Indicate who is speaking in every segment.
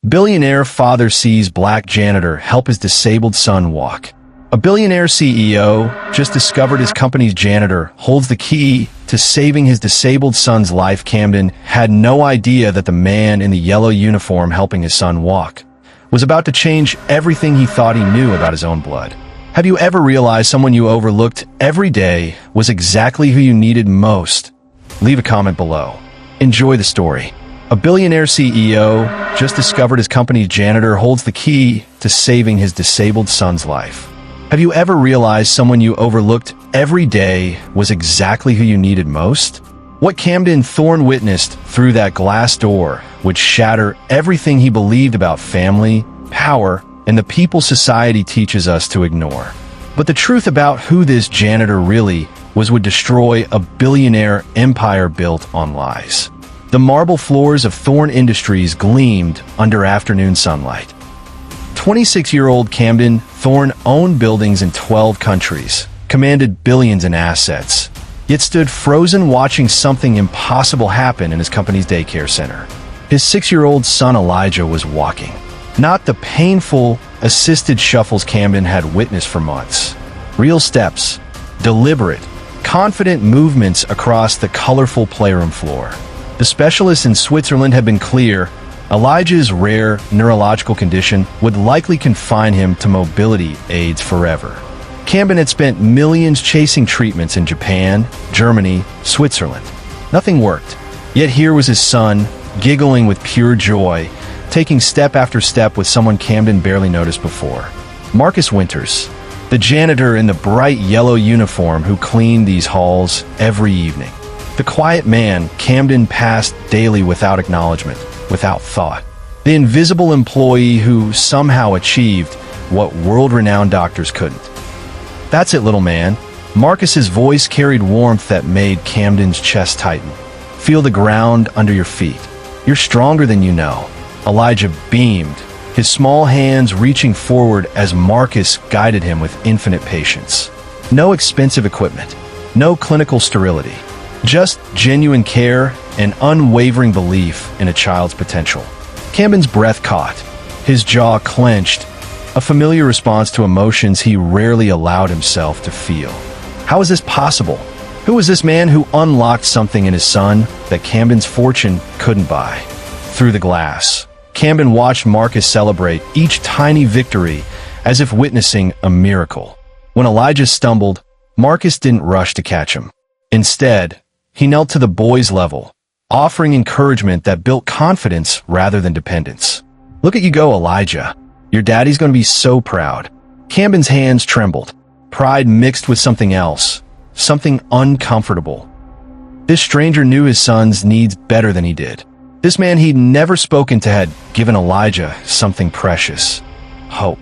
Speaker 1: Billionaire father sees black janitor help his disabled son walk. A billionaire CEO just discovered his company's janitor holds the key to saving his disabled son's life. Camden had no idea that the man in the yellow uniform helping his son walk was about to change everything he thought he knew about his own blood. Have you ever realized someone you overlooked every day was exactly who you needed most? Leave a comment below. Enjoy the story. A billionaire CEO just discovered his company's janitor holds the key to saving his disabled son's life. Have you ever realized someone you overlooked every day was exactly who you needed most? What Camden Thorne witnessed through that glass door would shatter everything he believed about family, power, and the people society teaches us to ignore. But the truth about who this janitor really was would destroy a billionaire empire built on lies. The marble floors of Thorne Industries gleamed under afternoon sunlight. 26-year-old Camden Thorne owned buildings in 12 countries, commanded billions in assets, yet stood frozen watching something impossible happen in his company's daycare center. His 6-year-old son Elijah was walking. Not the painful, assisted shuffles Camden had witnessed for months. Real steps, deliberate, confident movements across the colorful playroom floor. The specialists in Switzerland had been clear. Elijah's rare neurological condition would likely confine him to mobility aids forever. Camden had spent millions chasing treatments in Japan, Germany, Switzerland. Nothing worked. Yet here was his son, giggling with pure joy, taking step after step with someone Camden barely noticed before. Marcus Winters, the janitor in the bright yellow uniform who cleaned these halls every evening. The quiet man Camden passed daily without acknowledgement, without thought. The invisible employee who somehow achieved what world-renowned doctors couldn't. That's it, little man. Marcus's voice carried warmth that made Camden's chest tighten. Feel the ground under your feet. You're stronger than you know. Elijah beamed, his small hands reaching forward as Marcus guided him with infinite patience. No expensive equipment, no clinical sterility. Just genuine care and unwavering belief in a child's potential. Camden's breath caught, his jaw clenched, a familiar response to emotions he rarely allowed himself to feel. How is this possible? Who was this man who unlocked something in his son that Camden's fortune couldn't buy? Through the glass, Camden watched Marcus celebrate each tiny victory as if witnessing a miracle. When Elijah stumbled, Marcus didn't rush to catch him. Instead, he knelt to the boy's level, offering encouragement that built confidence rather than dependence. Look at you go, Elijah. Your daddy's going to be so proud. Camden's hands trembled, pride mixed with something else, something uncomfortable. This stranger knew his son's needs better than he did. This man he'd never spoken to had given Elijah something precious, hope.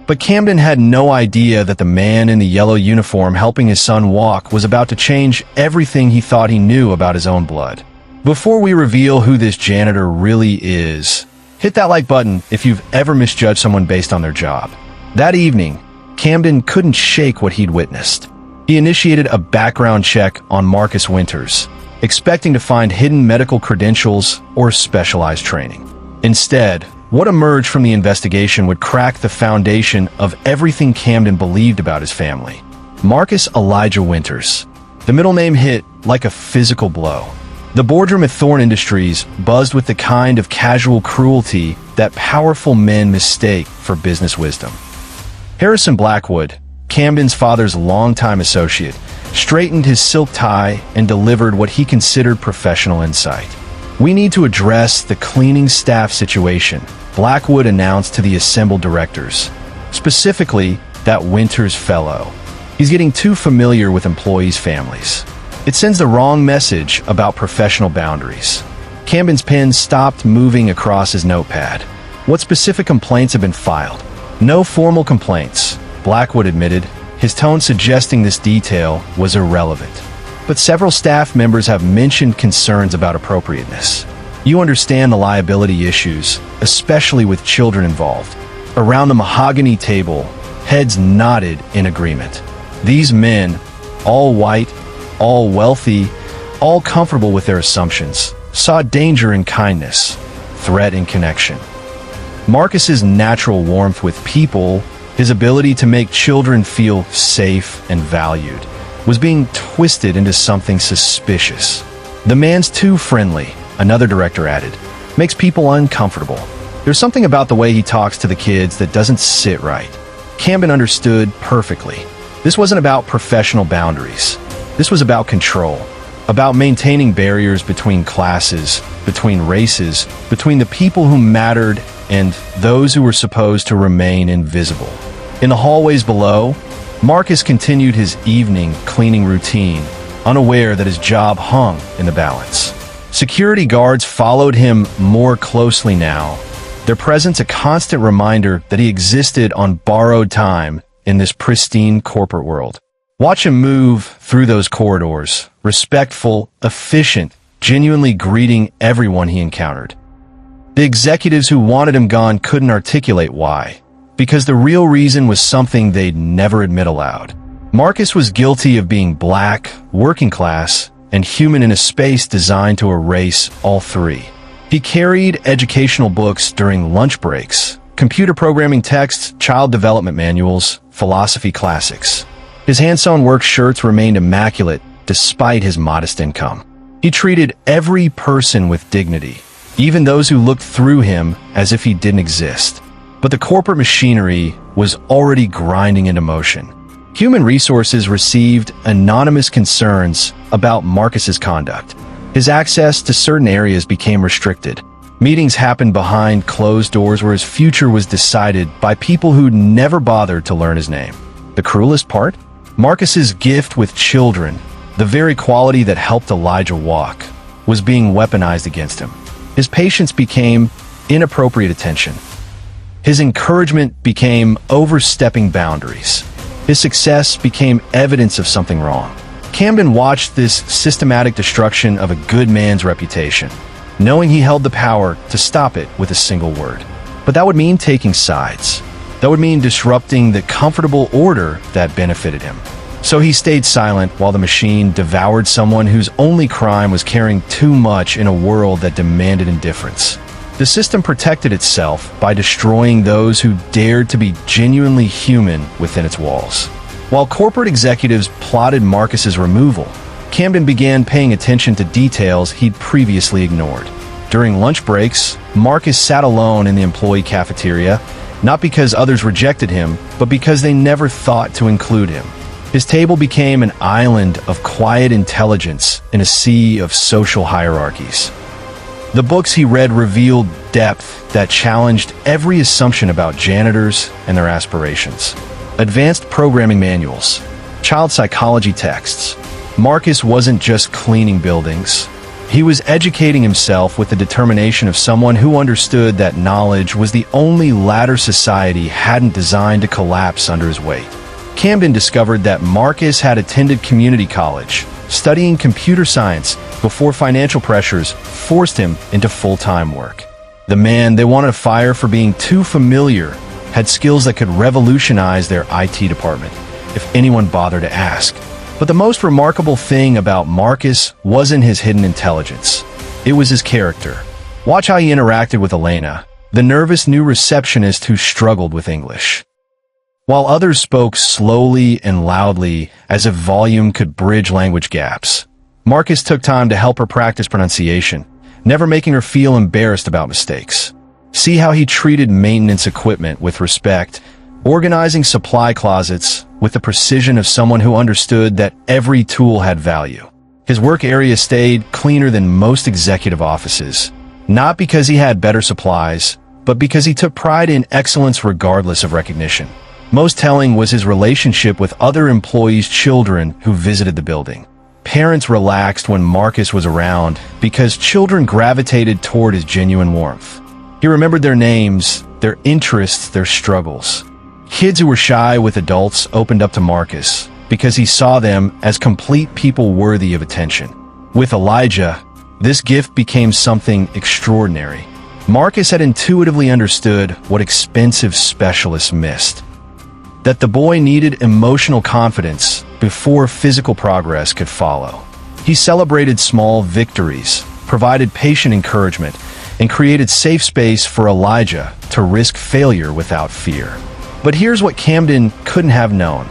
Speaker 1: But Camden had no idea that the man in the yellow uniform helping his son walk was about to change everything he thought he knew about his own blood. Before we reveal who this janitor really is, hit that like button if you've ever misjudged someone based on their job. That evening, Camden couldn't shake what he'd witnessed. He initiated a background check on Marcus Winters, expecting to find hidden medical credentials or specialized training. Instead, what emerged from the investigation would crack the foundation of everything Camden believed about his family. Marcus Elijah Winters. The middle name hit like a physical blow. The boardroom at Thorne Industries buzzed with the kind of casual cruelty that powerful men mistake for business wisdom. Harrison Blackwood, Camden's father's longtime associate, straightened his silk tie and delivered what he considered professional insight. "We need to address the cleaning staff situation," Blackwood announced to the assembled directors. Specifically, that Winters fellow. He's getting too familiar with employees' families. It sends the wrong message about professional boundaries. Camden's pen stopped moving across his notepad. What specific complaints have been filed? No formal complaints, Blackwood admitted, his tone suggesting this detail was irrelevant. But several staff members have mentioned concerns about appropriateness. You understand the liability issues, especially with children involved. Around the mahogany table, heads nodded in agreement. These men, all white, all wealthy, all comfortable with their assumptions, saw danger in kindness, threat in connection. Marcus's natural warmth with people, his ability to make children feel safe and valued, was being twisted into something suspicious. "The man's too friendly," another director added. "Makes people uncomfortable. There's something about the way he talks to the kids that doesn't sit right." Camden understood perfectly. This wasn't about professional boundaries. This was about control, about maintaining barriers between classes, between races, between the people who mattered and those who were supposed to remain invisible. In the hallways below, Marcus continued his evening cleaning routine, unaware that his job hung in the balance. Security guards followed him more closely now, their presence a constant reminder that he existed on borrowed time in this pristine corporate world. Watch him move through those corridors, respectful, efficient, genuinely greeting everyone he encountered. The executives who wanted him gone couldn't articulate why, because the real reason was something they'd never admit aloud. Marcus was guilty of being black, working class, and human in a space designed to erase all three. He carried educational books during lunch breaks, computer programming texts, child development manuals, philosophy classics. His hand-sewn work shirts remained immaculate despite his modest income. He treated every person with dignity, even those who looked through him as if he didn't exist. But the corporate machinery was already grinding into motion. Human Resources received anonymous concerns about Marcus's conduct. His access to certain areas became restricted. Meetings happened behind closed doors where his future was decided by people who'd never bothered to learn his name. The cruelest part? Marcus's gift with children, the very quality that helped Elijah walk, was being weaponized against him. His patience became inappropriate attention. His encouragement became overstepping boundaries. His success became evidence of something wrong. Camden watched this systematic destruction of a good man's reputation, knowing he held the power to stop it with a single word. But that would mean taking sides. That would mean disrupting the comfortable order that benefited him. So he stayed silent while the machine devoured someone whose only crime was caring too much in a world that demanded indifference. The system protected itself by destroying those who dared to be genuinely human within its walls. While corporate executives plotted Marcus's removal, Camden began paying attention to details he'd previously ignored. During lunch breaks, Marcus sat alone in the employee cafeteria, not because others rejected him, but because they never thought to include him. His table became an island of quiet intelligence in a sea of social hierarchies. The books he read revealed depth that challenged every assumption about janitors and their aspirations. Advanced programming manuals, child psychology texts. Marcus wasn't just cleaning buildings. He was educating himself with the determination of someone who understood that knowledge was the only ladder society hadn't designed to collapse under his weight. Camden discovered that Marcus had attended community college, studying computer science before financial pressures forced him into full-time work. The man they wanted to fire for being too familiar had skills that could revolutionize their IT department, if anyone bothered to ask. But the most remarkable thing about Marcus wasn't his hidden intelligence. It was his character. Watch how he interacted with Elena, the nervous new receptionist who struggled with English. While others spoke slowly and loudly, as if volume could bridge language gaps, Marcus took time to help her practice pronunciation, never making her feel embarrassed about mistakes. See how he treated maintenance equipment with respect, organizing supply closets with the precision of someone who understood that every tool had value. His work area stayed cleaner than most executive offices, not because he had better supplies, but because he took pride in excellence regardless of recognition. Most telling was his relationship with other employees' children who visited the building. Parents relaxed when Marcus was around because children gravitated toward his genuine warmth. He remembered their names, their interests, their struggles. Kids who were shy with adults opened up to Marcus because he saw them as complete people worthy of attention. With Elijah, this gift became something extraordinary. Marcus had intuitively understood what expensive specialists missed. That the boy needed emotional confidence before physical progress could follow. He celebrated small victories, provided patient encouragement, and created safe space for Elijah to risk failure without fear. But here's what Camden couldn't have known.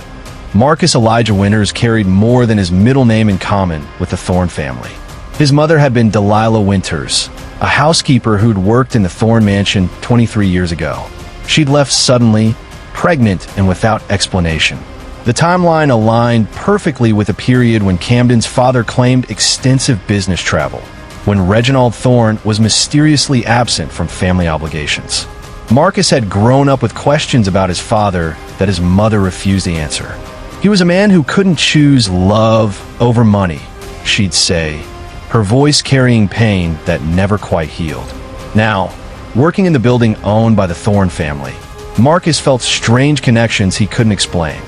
Speaker 1: Marcus Elijah Winters carried more than his middle name in common with the Thorne family. His mother had been Delilah Winters, a housekeeper who'd worked in the Thorne mansion 23 years ago. She'd left suddenly, pregnant and without explanation. The timeline aligned perfectly with a period when Camden's father claimed extensive business travel, when Reginald Thorne was mysteriously absent from family obligations. Marcus had grown up with questions about his father that his mother refused to answer. He was a man who couldn't choose love over money, she'd say, her voice carrying pain that never quite healed. Now, working in the building owned by the Thorne family, Marcus felt strange connections he couldn't explain.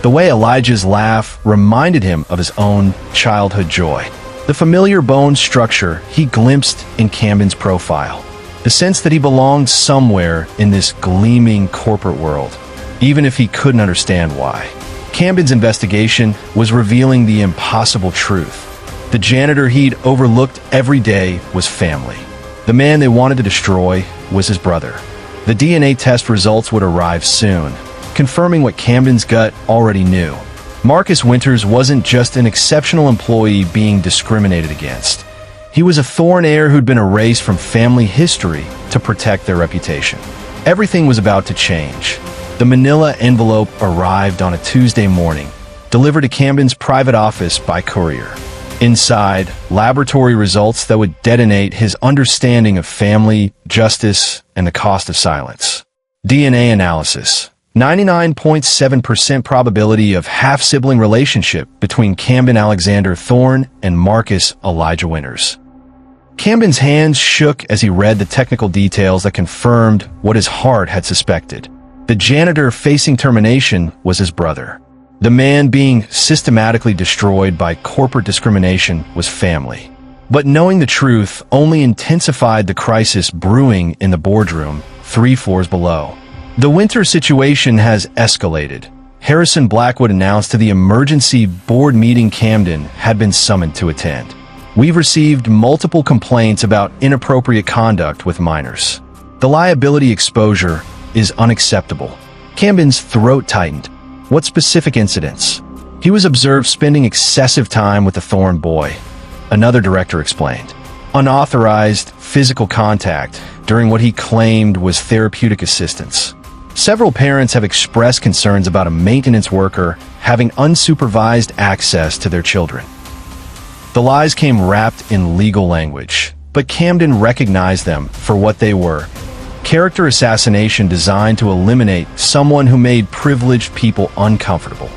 Speaker 1: The way Elijah's laugh reminded him of his own childhood joy. The familiar bone structure he glimpsed in Camden's profile. The sense that he belonged somewhere in this gleaming corporate world, even if he couldn't understand why. Camden's investigation was revealing the impossible truth. The janitor he'd overlooked every day was family. The man they wanted to destroy was his brother. The DNA test results would arrive soon, confirming what Camden's gut already knew. Marcus Winters wasn't just an exceptional employee being discriminated against. He was a Thorne heir who'd been erased from family history to protect their reputation. Everything was about to change. The manila envelope arrived on a Tuesday morning, delivered to Camden's private office by courier. Inside, laboratory results that would detonate his understanding of family, justice, and the cost of silence. DNA analysis. 99.7% probability of half-sibling relationship between Camden Alexander Thorne and Marcus Elijah Winters. Camden's hands shook as he read the technical details that confirmed what his heart had suspected. The janitor facing termination was his brother. The man being systematically destroyed by corporate discrimination was family. But knowing the truth only intensified the crisis brewing in the boardroom 3 floors below. The Winter situation has escalated. Harrison Blackwood announced to the emergency board meeting Camden had been summoned to attend. We've received multiple complaints about inappropriate conduct with minors. The liability exposure is unacceptable. Camden's throat tightened. What specific incidents? He was observed spending excessive time with the Thorne boy, another director explained. Unauthorized physical contact during what he claimed was therapeutic assistance. Several parents have expressed concerns about a maintenance worker having unsupervised access to their children. The lies came wrapped in legal language, but Camden recognized them for what they were. Character assassination designed to eliminate someone who made privileged people uncomfortable.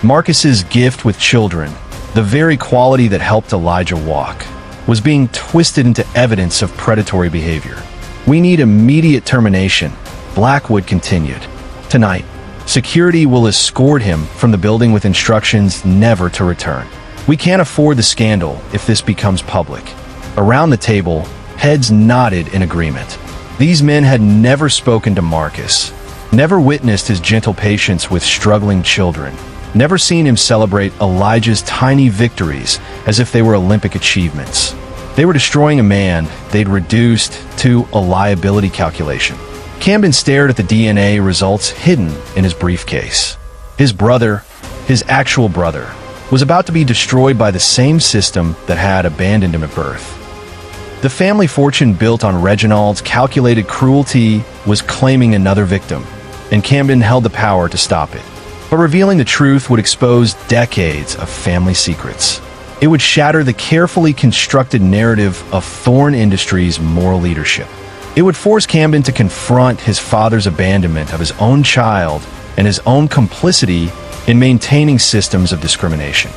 Speaker 1: Marcus's gift with children, the very quality that helped Elijah walk, was being twisted into evidence of predatory behavior. We need immediate termination, Blackwood continued. Tonight, security will escort him from the building with instructions never to return. We can't afford the scandal if this becomes public. Around the table, heads nodded in agreement. These men had never spoken to Marcus, never witnessed his gentle patience with struggling children, never seen him celebrate Elijah's tiny victories as if they were Olympic achievements. They were destroying a man they'd reduced to a liability calculation. Camden stared at the DNA results hidden in his briefcase. His brother, his actual brother, was about to be destroyed by the same system that had abandoned him at birth. The family fortune built on Reginald's calculated cruelty was claiming another victim, and Camden held the power to stop it. But revealing the truth would expose decades of family secrets. It would shatter the carefully constructed narrative of Thorne Industries' moral leadership. It would force Camden to confront his father's abandonment of his own child and his own complicity in maintaining systems of discrimination.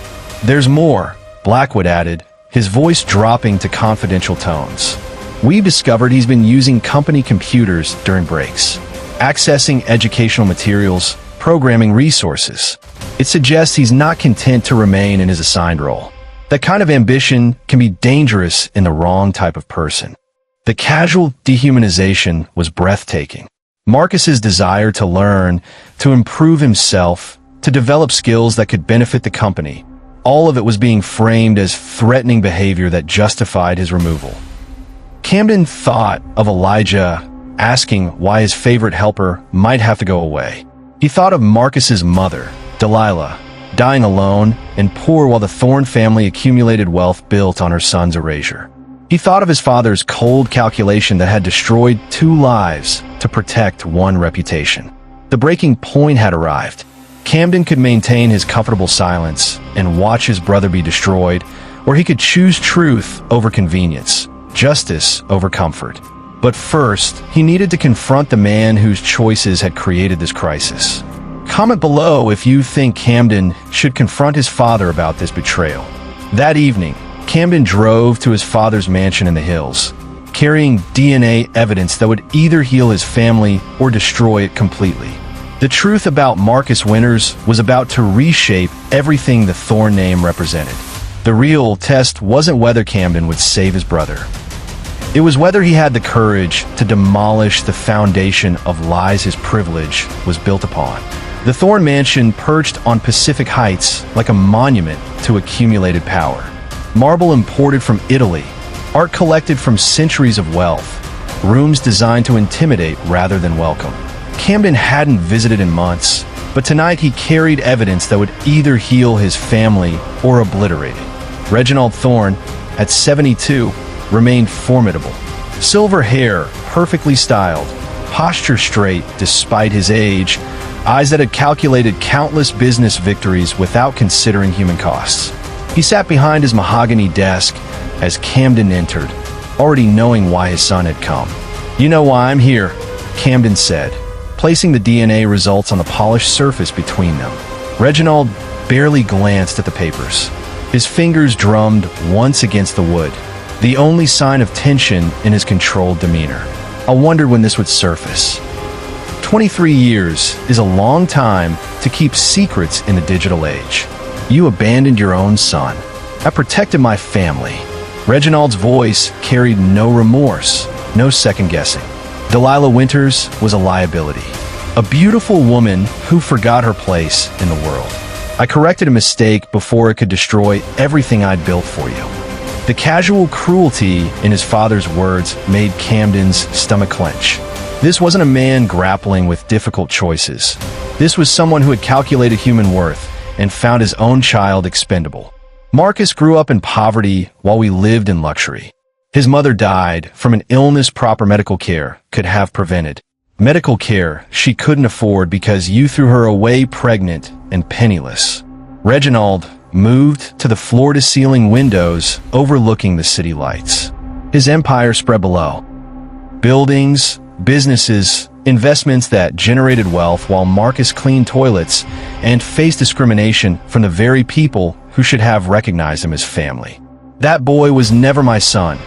Speaker 1: There's more, Blackwood added, his voice dropping to confidential tones. We've discovered he's been using company computers during breaks, accessing educational materials, programming resources. It suggests he's not content to remain in his assigned role. That kind of ambition can be dangerous in the wrong type of person. The casual dehumanization was breathtaking. Marcus's desire to learn, to improve himself, to develop skills that could benefit the company, all of it was being framed as threatening behavior that justified his removal. Camden thought of Elijah asking why his favorite helper might have to go away. He thought of Marcus's mother, Delilah, dying alone and poor while the Thorne family accumulated wealth built on her son's erasure. He thought of his father's cold calculation that had destroyed 2 lives to protect 1 reputation. The breaking point had arrived. Camden could maintain his comfortable silence and watch his brother be destroyed, or he could choose truth over convenience, justice over comfort. But first, he needed to confront the man whose choices had created this crisis. Comment below if you think Camden should confront his father about this betrayal. That evening, Camden drove to his father's mansion in the hills, carrying DNA evidence that would either heal his family or destroy it completely. The truth about Marcus Winters was about to reshape everything the Thorne name represented. The real test wasn't whether Camden would save his brother. It was whether he had the courage to demolish the foundation of lies his privilege was built upon. The Thorne mansion perched on Pacific Heights like a monument to accumulated power. Marble imported from Italy, art collected from centuries of wealth, rooms designed to intimidate rather than welcome. Camden hadn't visited in months, but tonight he carried evidence that would either heal his family or obliterate it. Reginald Thorne, at 72, remained formidable. Silver hair, perfectly styled, posture straight despite his age, eyes that had calculated countless business victories without considering human costs. He sat behind his mahogany desk as Camden entered, already knowing why his son had come. "You know why I'm here," Camden said, placing the DNA results on the polished surface between them. Reginald barely glanced at the papers. His fingers drummed once against the wood, the only sign of tension in his controlled demeanor. I wondered when this would surface. 23 years is a long time to keep secrets in the digital age. You abandoned your own son. I protected my family. Reginald's voice carried no remorse, no second-guessing. Delilah Winters was a liability, a beautiful woman who forgot her place in the world. I corrected a mistake before it could destroy everything I'd built for you. The casual cruelty in his father's words made Camden's stomach clench. This wasn't a man grappling with difficult choices. This was someone who had calculated human worth and found his own child expendable. Marcus grew up in poverty while we lived in luxury. His mother died from an illness proper medical care could have prevented. Medical care she couldn't afford because you threw her away pregnant and penniless. Reginald moved to the floor-to-ceiling windows overlooking the city lights. His empire spread below. Buildings, businesses, investments that generated wealth while Marcus cleaned toilets and faced discrimination from the very people who should have recognized him as family. That boy was never my son.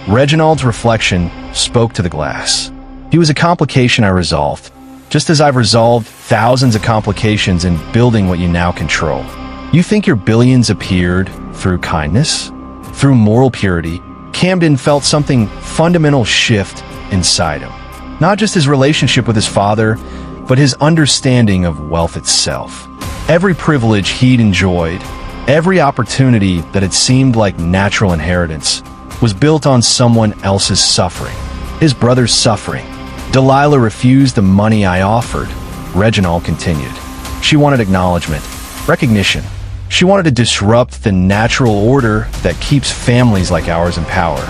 Speaker 1: Reginald's reflection spoke to the glass. He was a complication I resolved, just as I've resolved thousands of complications in building what you now control. You think your billions appeared through kindness? Through moral purity? Camden felt something fundamental shift inside him. Not just his relationship with his father, but his understanding of wealth itself. Every privilege he'd enjoyed, every opportunity that had seemed like natural inheritance, was built on someone else's suffering. His brother's suffering. Delilah refused the money I offered. Reginald continued. She wanted acknowledgement, recognition. She wanted to disrupt the natural order that keeps families like ours in power.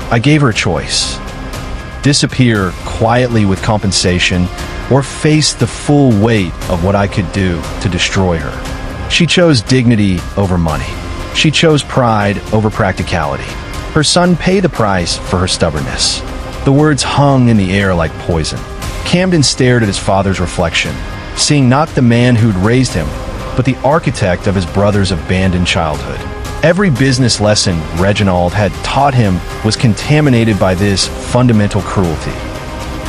Speaker 1: I gave her a choice. Disappear quietly with compensation, or face the full weight of what I could do to destroy her. She chose dignity over money. She chose pride over practicality. Her son paid the price for her stubbornness. The words hung in the air like poison. Camden stared at his father's reflection, seeing not the man who'd raised him, but the architect of his brother's abandoned childhood. Every business lesson Reginald had taught him was contaminated by this fundamental cruelty.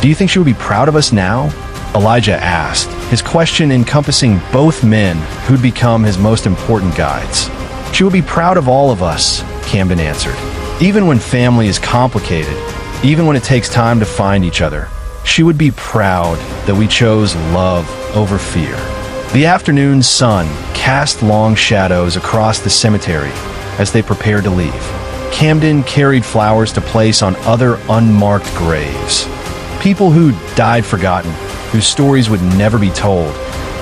Speaker 1: "Do you think she would be proud of us now?" Elijah asked, his question encompassing both men who'd become his most important guides. "She would be proud of all of us," Camden answered. "Even when family is complicated, even when it takes time to find each other, she would be proud that we chose love over fear." The afternoon sun cast long shadows across the cemetery as they prepared to leave. Camden carried flowers to place on other unmarked graves. People who died forgotten, whose stories would never be told,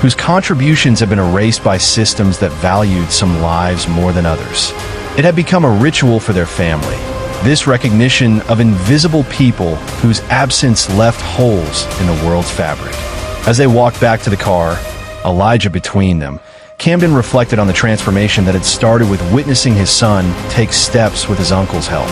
Speaker 1: whose contributions have been erased by systems that valued some lives more than others. It had become a ritual for their family. This recognition of invisible people whose absence left holes in the world's fabric. As they walked back to the car, Elijah between them, Camden reflected on the transformation that had started with witnessing his son take steps with his uncle's help.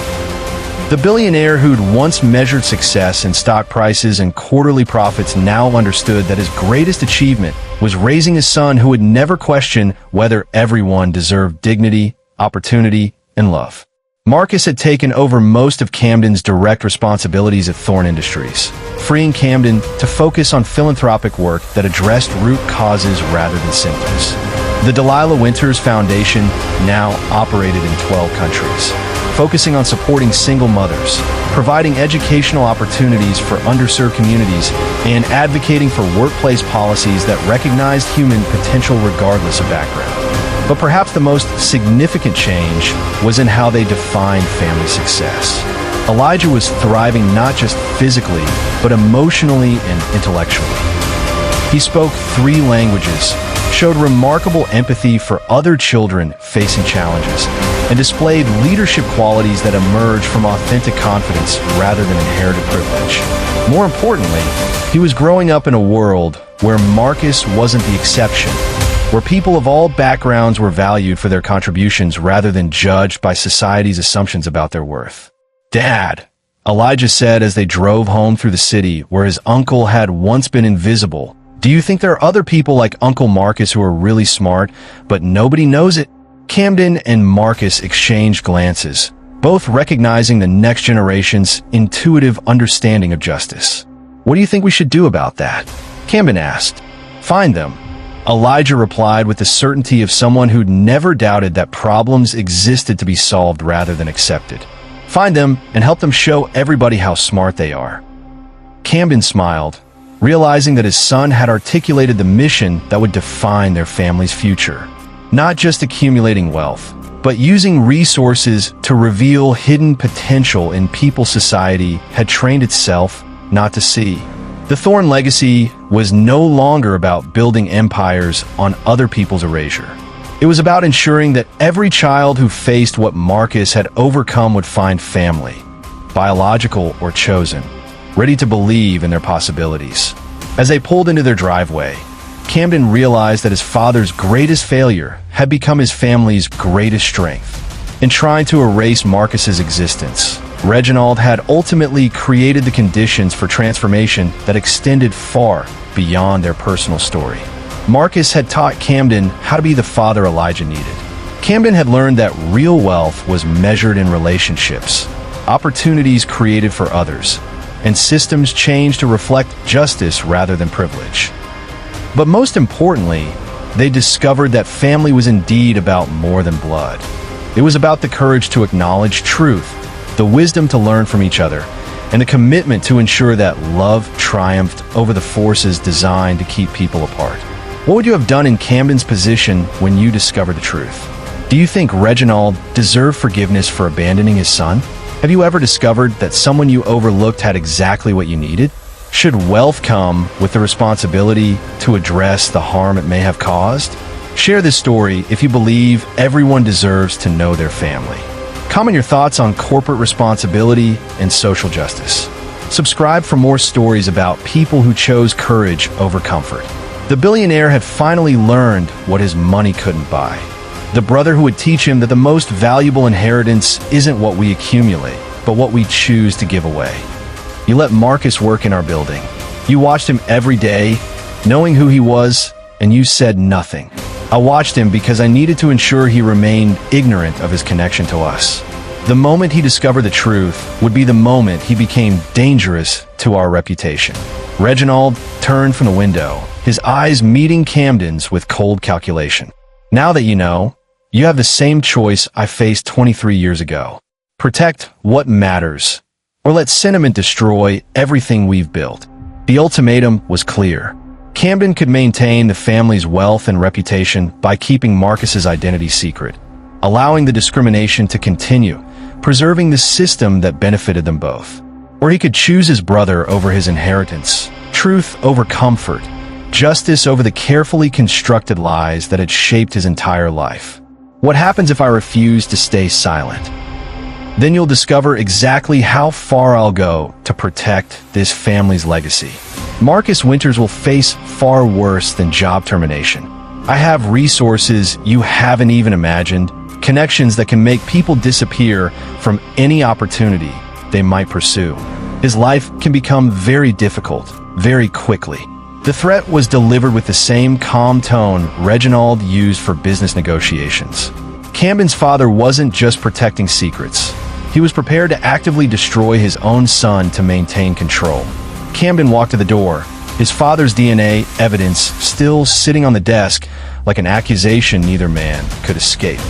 Speaker 1: The billionaire who'd once measured success in stock prices and quarterly profits now understood that his greatest achievement was raising his son who would never question whether everyone deserved dignity, opportunity, and love. Marcus had taken over most of Camden's direct responsibilities at Thorne Industries, freeing Camden to focus on philanthropic work that addressed root causes rather than symptoms. The Delilah Winters Foundation now operated in 12 countries, focusing on supporting single mothers, providing educational opportunities for underserved communities, and advocating for workplace policies that recognized human potential regardless of background. But perhaps the most significant change was in how they defined family success. Elijah was thriving not just physically, but emotionally and intellectually. He spoke 3 languages, showed remarkable empathy for other children facing challenges, and displayed leadership qualities that emerged from authentic confidence rather than inherited privilege. More importantly, he was growing up in a world where Marcus wasn't the exception, where people of all backgrounds were valued for their contributions rather than judged by society's assumptions about their worth. "Dad," Elijah said as they drove home through the city where his uncle had once been invisible, "do you think there are other people like Uncle Marcus who are really smart, but nobody knows it?" Camden and Marcus exchanged glances, both recognizing the next generation's intuitive understanding of justice. "What do you think we should do about that?" Camden asked. "Find them," Elijah replied with the certainty of someone who'd never doubted that problems existed to be solved rather than accepted. "Find them and help them show everybody how smart they are." Camden smiled, realizing that his son had articulated the mission that would define their family's future. Not just accumulating wealth, but using resources to reveal hidden potential in people society had trained itself not to see. The Thorne legacy was no longer about building empires on other people's erasure. It was about ensuring that every child who faced what Marcus had overcome would find family, biological or chosen, ready to believe in their possibilities. As they pulled into their driveway, Camden realized that his father's greatest failure had become his family's greatest strength. In trying to erase Marcus's existence, Reginald had ultimately created the conditions for transformation that extended far beyond their personal story. Marcus had taught Camden how to be the father Elijah needed. Camden had learned that real wealth was measured in relationships, opportunities created for others, and systems changed to reflect justice rather than privilege. But most importantly, they discovered that family was indeed about more than blood. It was about the courage to acknowledge truth, the wisdom to learn from each other, and the commitment to ensure that love triumphed over the forces designed to keep people apart. What would you have done in Camden's position when you discovered the truth? Do you think Reginald deserved forgiveness for abandoning his son? Have you ever discovered that someone you overlooked had exactly what you needed? Should wealth come with the responsibility to address the harm it may have caused? Share this story if you believe everyone deserves to know their family. Comment your thoughts on corporate responsibility and social justice. Subscribe for more stories about people who chose courage over comfort. The billionaire had finally learned what his money couldn't buy. The brother who would teach him that the most valuable inheritance isn't what we accumulate, but what we choose to give away. You let Marcus work in our building. You watched him every day, knowing who he was, and you said nothing. I watched him because I needed to ensure he remained ignorant of his connection to us. The moment he discovered the truth would be the moment he became dangerous to our reputation. Reginald turned from the window, his eyes meeting Camden's with cold calculation. Now that you know, you have the same choice I faced 23 years ago. Protect what matters, or let sentiment destroy everything we've built. The ultimatum was clear. Camden could maintain the family's wealth and reputation by keeping Marcus's identity secret, allowing the discrimination to continue, preserving the system that benefited them both. Or he could choose his brother over his inheritance, truth over comfort, justice over the carefully constructed lies that had shaped his entire life. What happens if I refuse to stay silent? Then you'll discover exactly how far I'll go to protect this family's legacy. Marcus Winters will face far worse than job termination. I have resources you haven't even imagined, connections that can make people disappear from any opportunity they might pursue. His life can become very difficult, very quickly. The threat was delivered with the same calm tone Reginald used for business negotiations. Camden's father wasn't just protecting secrets. He was prepared to actively destroy his own son to maintain control. Camden walked to the door, his father's DNA evidence still sitting on the desk like an accusation neither man could escape.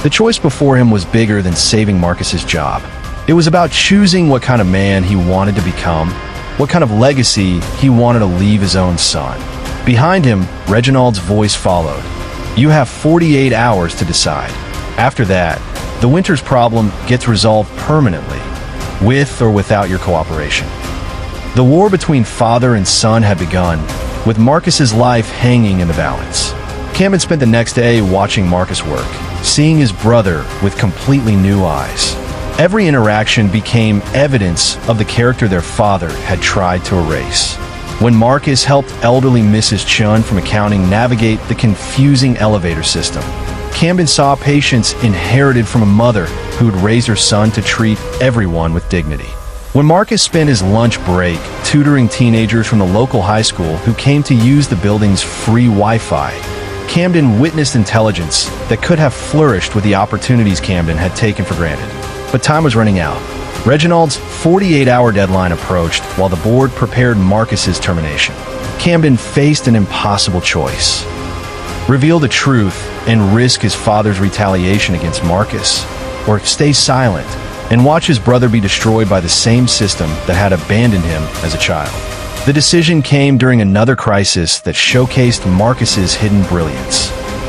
Speaker 1: The choice before him was bigger than saving Marcus's job. It was about choosing what kind of man he wanted to become, what kind of legacy he wanted to leave his own son. Behind him, Reginald's voice followed. You have 48 hours to decide. After that, the Winters problem gets resolved permanently, with or without your cooperation. The war between father and son had begun, with Marcus's life hanging in the balance. Camden spent the next day watching Marcus work, seeing his brother with completely new eyes. Every interaction became evidence of the character their father had tried to erase. When Marcus helped elderly Mrs. Chun from accounting navigate the confusing elevator system, Camden saw patience inherited from a mother who had raised her son to treat everyone with dignity. When Marcus spent his lunch break tutoring teenagers from the local high school who came to use the building's free Wi-Fi, Camden witnessed intelligence that could have flourished with the opportunities Camden had taken for granted. But time was running out. Reginald's 48-hour deadline approached while the board prepared Marcus's termination. Camden faced an impossible choice. Reveal the truth and risk his father's retaliation against Marcus, or stay silent and watch his brother be destroyed by the same system that had abandoned him as a child. The decision came during another crisis that showcased Marcus's hidden brilliance.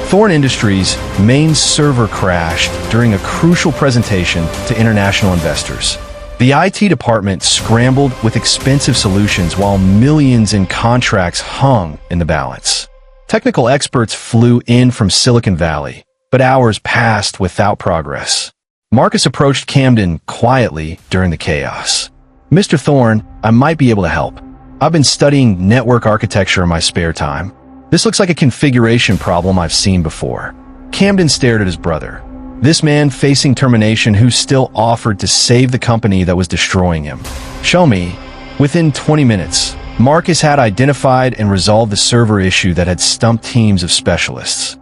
Speaker 1: Thorne Industries' main server crashed during a crucial presentation to international investors. The IT department scrambled with expensive solutions while millions in contracts hung in the balance. Technical experts flew in from Silicon Valley, but hours passed without progress. Marcus approached Camden quietly during the chaos. Mr. Thorne, I might be able to help. I've been studying network architecture in my spare time. This looks like a configuration problem I've seen before. Camden stared at his brother. This man facing termination who still offered to save the company that was destroying him. Show me. Within 20 minutes, Marcus had identified and resolved the server issue that had stumped teams of specialists.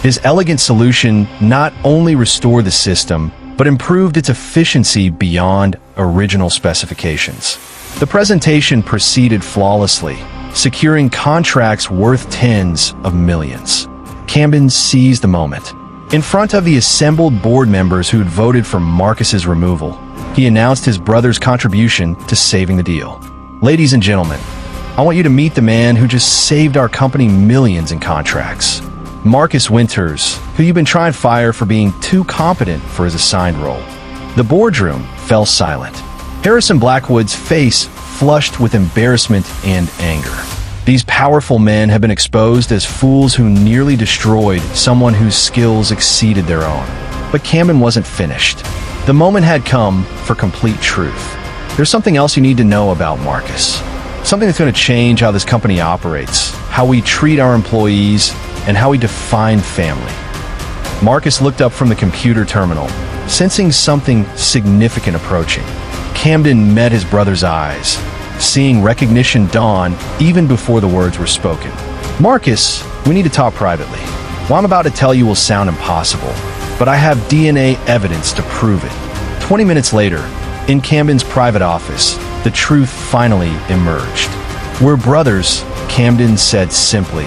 Speaker 1: His elegant solution not only restored the system, but improved its efficiency beyond original specifications. The presentation proceeded flawlessly, securing contracts worth tens of millions. Camden seized the moment. In front of the assembled board members who had voted for Marcus's removal, he announced his brother's contribution to saving the deal. Ladies and gentlemen, I want you to meet the man who just saved our company millions in contracts. Marcus Winters, who you've been trying to fire for being too competent for his assigned role. The boardroom fell silent. Harrison Blackwood's face flushed with embarrassment and anger. These powerful men have been exposed as fools who nearly destroyed someone whose skills exceeded their own. But Camden wasn't finished. The moment had come for complete truth. There's something else you need to know about Marcus. Something that's going to change how this company operates, how we treat our employees, and how we define family. Marcus looked up from the computer terminal, sensing something significant approaching. Camden met his brother's eyes, seeing recognition dawn even before the words were spoken. Marcus, we need to talk privately. What I'm about to tell you will sound impossible, but I have DNA evidence to prove it. 20 minutes later, in Camden's private office, the truth finally emerged. We're brothers, Camden said simply,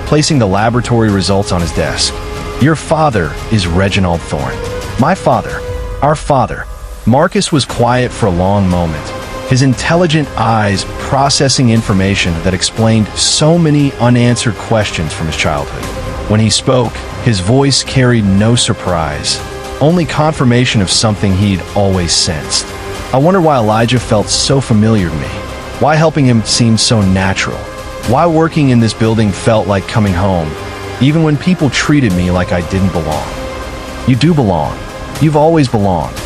Speaker 1: placing the laboratory results on his desk. Your father is Reginald Thorne. My father, our father. Marcus was quiet for a long moment, his intelligent eyes processing information that explained so many unanswered questions from his childhood. When he spoke, his voice carried no surprise. only confirmation of something he'd always sensed. I wondered why Elijah felt so familiar to me, why helping him seemed so natural, why working in this building felt like coming home, even when people treated me like I didn't belong. You do belong. You've always belonged.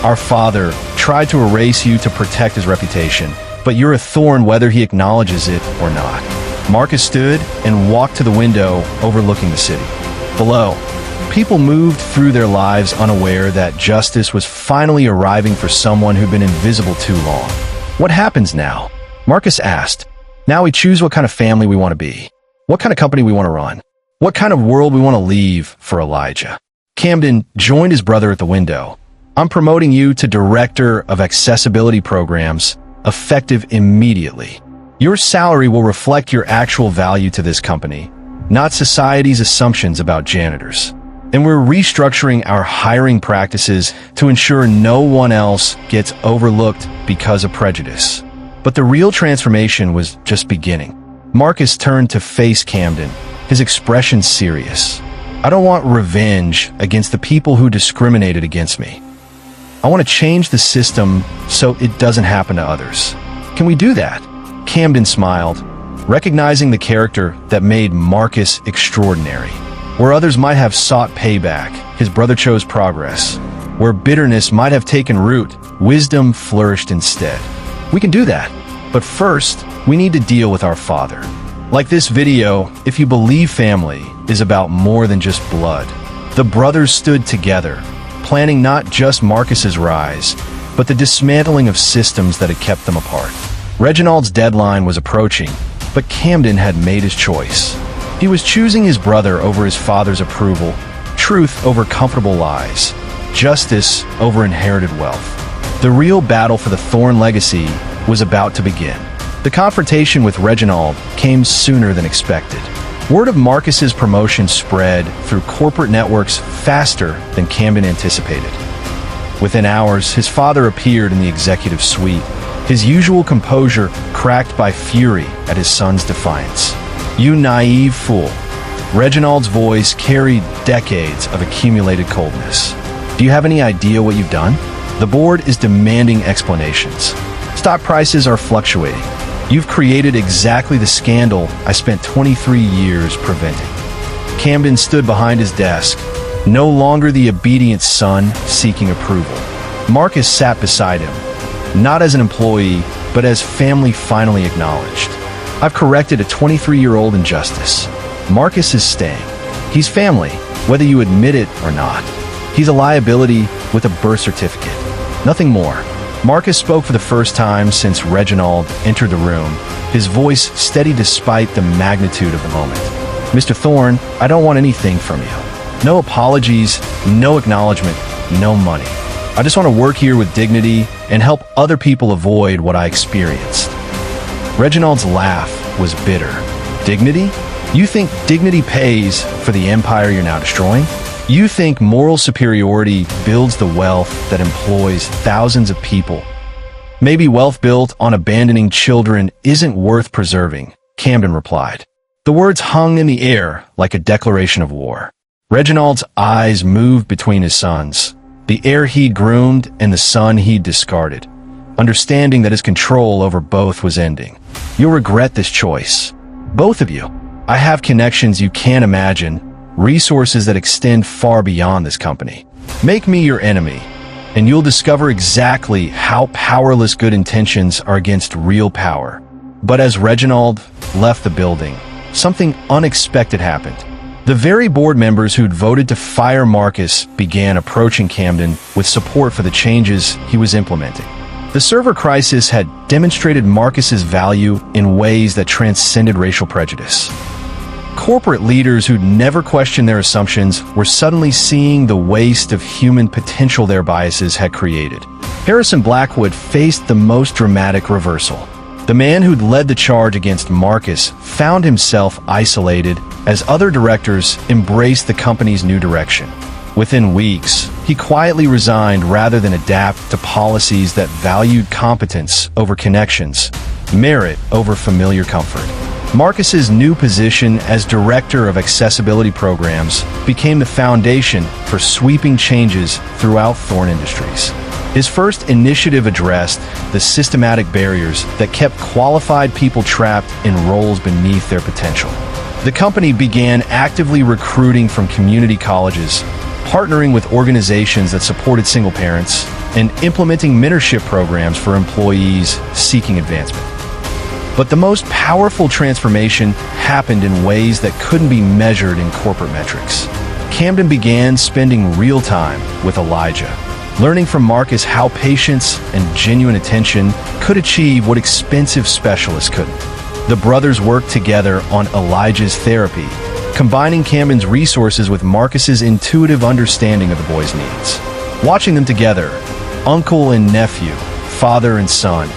Speaker 1: Our father tried to erase you to protect his reputation, but you're a thorn whether he acknowledges it or not. Marcus stood and walked to the window overlooking the city. Below, people moved through their lives unaware that justice was finally arriving for someone who'd been invisible too long. What happens now? Marcus asked. Now we choose what kind of family we want to be, what kind of company we want to run, what kind of world we want to leave for Elijah. Camden joined his brother at the window. I'm promoting you to Director of Accessibility Programs, effective immediately. Your salary will reflect your actual value to this company, not society's assumptions about janitors. And we're restructuring our hiring practices to ensure no one else gets overlooked because of prejudice. But the real transformation was just beginning. Marcus turned to face Camden, his expression serious. I don't want revenge against the people who discriminated against me. I want to change the system so it doesn't happen to others. Can we do that? Camden smiled, recognizing the character that made Marcus extraordinary. Where others might have sought payback, his brother chose progress. Where bitterness might have taken root, wisdom flourished instead. We can do that, but first, we need to deal with our father. Like this video, if you believe family is about more than just blood. The brothers stood together, planning not just Marcus's rise, but the dismantling of systems that had kept them apart. Reginald's deadline was approaching, but Camden had made his choice. He was choosing his brother over his father's approval, truth over comfortable lies, justice over inherited wealth. The real battle for the Thorn legacy was about to begin. The confrontation with Reginald came sooner than expected. Word of Marcus's promotion spread through corporate networks faster than Camden anticipated. Within hours, his father appeared in the executive suite, his usual composure cracked by fury at his son's defiance. "You naive fool." Reginald's voice carried decades of accumulated coldness. "Do you have any idea what you've done? The board is demanding explanations. Stock prices are fluctuating. You've created exactly the scandal I spent 23 years preventing." Camden stood behind his desk, no longer the obedient son seeking approval. Marcus sat beside him, not as an employee, but as family finally acknowledged. "I've corrected a 23-year-old injustice. Marcus is staying. He's family, whether you admit it or not. He's a liability with a birth certificate. Nothing more." Marcus spoke for the first time since Reginald entered the room, his voice steady despite the magnitude of the moment. "Mr. Thorn, I don't want anything from you. No apologies, no acknowledgement, no money. I just want to work here with dignity and help other people avoid what I experienced." Reginald's laugh was bitter. "Dignity? You think dignity pays for the empire you're now destroying? You think moral superiority builds the wealth that employs thousands of people? Maybe wealth built on abandoning children isn't worth preserving," Camden replied. The words hung in the air like a declaration of war. Reginald's eyes moved between his sons, the heir he'd groomed and the son he'd discarded, understanding that his control over both was ending. "You'll regret this choice. Both of you. I have connections you can't imagine, resources that extend far beyond this company. Make me your enemy, and you'll discover exactly how powerless good intentions are against real power." But as Reginald left the building, something unexpected happened. The very board members who'd voted to fire Marcus began approaching Camden with support for the changes he was implementing. The server crisis had demonstrated Marcus's value in ways that transcended racial prejudice. Corporate leaders who'd never questioned their assumptions were suddenly seeing the waste of human potential their biases had created. Harrison Blackwood faced the most dramatic reversal. The man who'd led the charge against Marcus found himself isolated as other directors embraced the company's new direction. Within weeks, he quietly resigned rather than adapt to policies that valued competence over connections, merit over familiar comfort. Marcus's new position as Director of Accessibility Programs became the foundation for sweeping changes throughout Thorn Industries. His first initiative addressed the systematic barriers that kept qualified people trapped in roles beneath their potential. The company began actively recruiting from community colleges, partnering with organizations that supported single parents, and implementing mentorship programs for employees seeking advancement. But the most powerful transformation happened in ways that couldn't be measured in corporate metrics. Camden began spending real time with Elijah, learning from Marcus how patience and genuine attention could achieve what expensive specialists couldn't. The brothers worked together on Elijah's therapy, combining Camden's resources with Marcus's intuitive understanding of the boy's needs. Watching them together, uncle and nephew, father and son,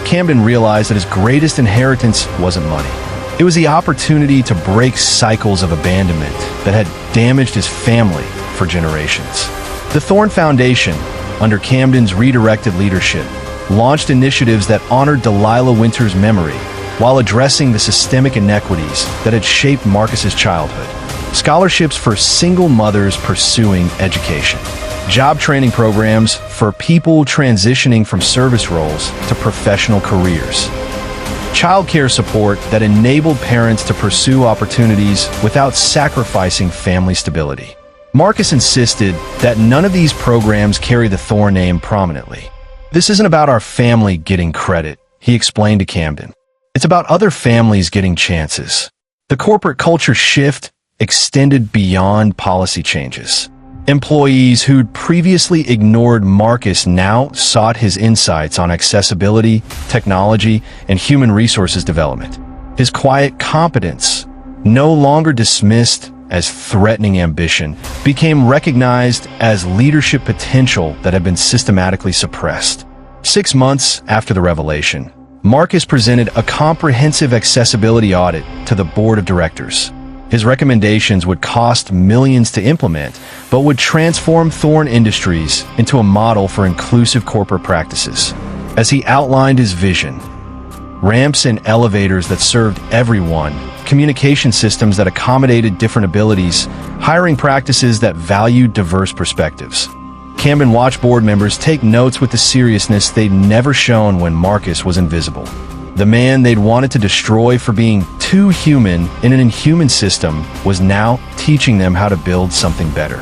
Speaker 1: Camden realized that his greatest inheritance wasn't money. It was the opportunity to break cycles of abandonment that had damaged his family for generations. The Thorn Foundation, under Camden's redirected leadership, launched initiatives that honored Delilah Winter's memory while addressing the systemic inequities that had shaped Marcus's childhood. Scholarships for single mothers pursuing education. Job training programs for people transitioning from service roles to professional careers. Childcare support that enabled parents to pursue opportunities without sacrificing family stability. Marcus insisted that none of these programs carry the Thorn name prominently. "This isn't about our family getting credit," he explained to Camden. "It's about other families getting chances." The corporate culture shift extended beyond policy changes. Employees who'd previously ignored Marcus now sought his insights on accessibility, technology, and human resources development. His quiet competence, no longer dismissed as threatening ambition, became recognized as leadership potential that had been systematically suppressed. 6 months after the revelation, Marcus presented a comprehensive accessibility audit to the board of directors. His recommendations would cost millions to implement, but would transform Thorn Industries into a model for inclusive corporate practices. As he outlined his vision, ramps and elevators that served everyone, communication systems that accommodated different abilities, hiring practices that valued diverse perspectives. Camden watched board members take notes with the seriousness they'd never shown when Marcus was invisible. The man they'd wanted to destroy for being too human in an inhuman system was now teaching them how to build something better.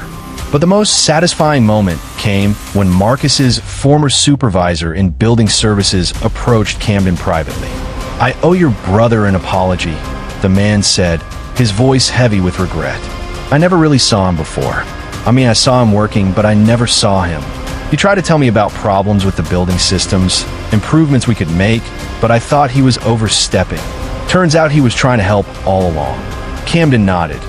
Speaker 1: But the most satisfying moment came when Marcus's former supervisor in building services approached Camden privately. "I owe your brother an apology," the man said, his voice heavy with regret. "I never really saw him before. I saw him working, but I never saw him. He tried to tell me about problems with the building systems, improvements we could make, but I thought he was overstepping. Turns out he was trying to help all along." Camden nodded,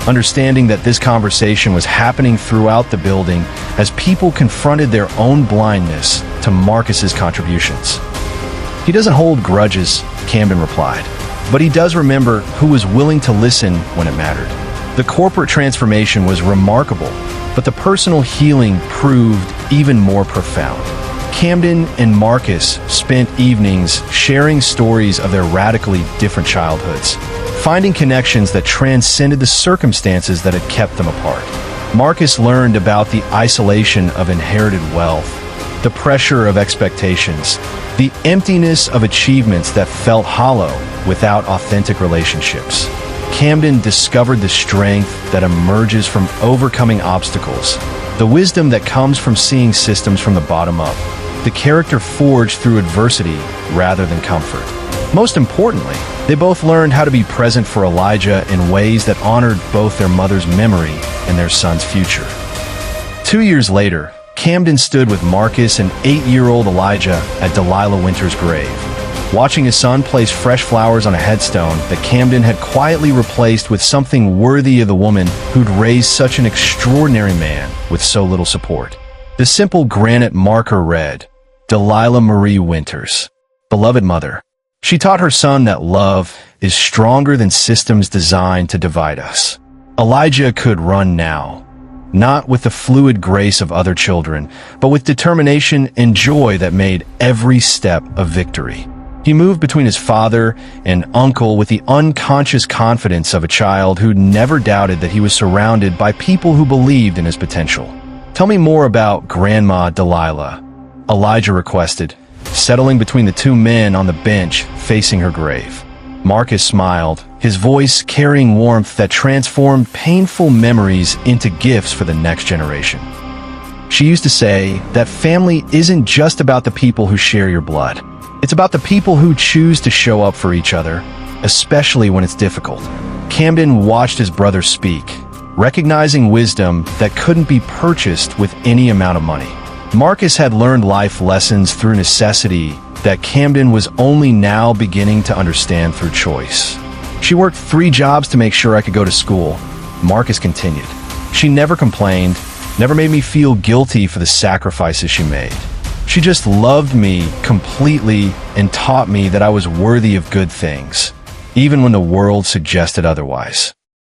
Speaker 1: understanding that this conversation was happening throughout the building as people confronted their own blindness to Marcus's contributions. "He doesn't hold grudges," Camden replied, "but he does remember who was willing to listen when it mattered." The corporate transformation was remarkable, but the personal healing proved even more profound. Camden and Marcus spent evenings sharing stories of their radically different childhoods, finding connections that transcended the circumstances that had kept them apart. Marcus learned about the isolation of inherited wealth, the pressure of expectations, the emptiness of achievements that felt hollow without authentic relationships. Camden discovered the strength that emerges from overcoming obstacles, the wisdom that comes from seeing systems from the bottom up, the character forged through adversity rather than comfort. Most importantly, they both learned how to be present for Elijah in ways that honored both their mother's memory and their son's future. 2 years later, Camden stood with Marcus and 8-year-old Elijah at Delilah Winter's grave, watching his son place fresh flowers on a headstone that Camden had quietly replaced with something worthy of the woman who'd raised such an extraordinary man with so little support. The simple granite marker read, "Delilah Marie Winters, beloved mother." She taught her son that love is stronger than systems designed to divide us. Elijah could run now, not with the fluid grace of other children, but with determination and joy that made every step a victory. He moved between his father and uncle with the unconscious confidence of a child who never doubted that he was surrounded by people who believed in his potential. "Tell me more about Grandma Delilah," Elijah requested, settling between the two men on the bench facing her grave. Marcus smiled, his voice carrying warmth that transformed painful memories into gifts for the next generation. She used to say that family isn't just about the people who share your blood. It's about the people who choose to show up for each other, especially when it's difficult. Camden watched his brother speak, recognizing wisdom that couldn't be purchased with any amount of money. Marcus had learned life lessons through necessity that Camden was only now beginning to understand through choice. "She worked 3 jobs to make sure I could go to school," Marcus continued. "She never complained, never made me feel guilty for the sacrifices she made. She just loved me completely and taught me that I was worthy of good things, even when the world suggested otherwise."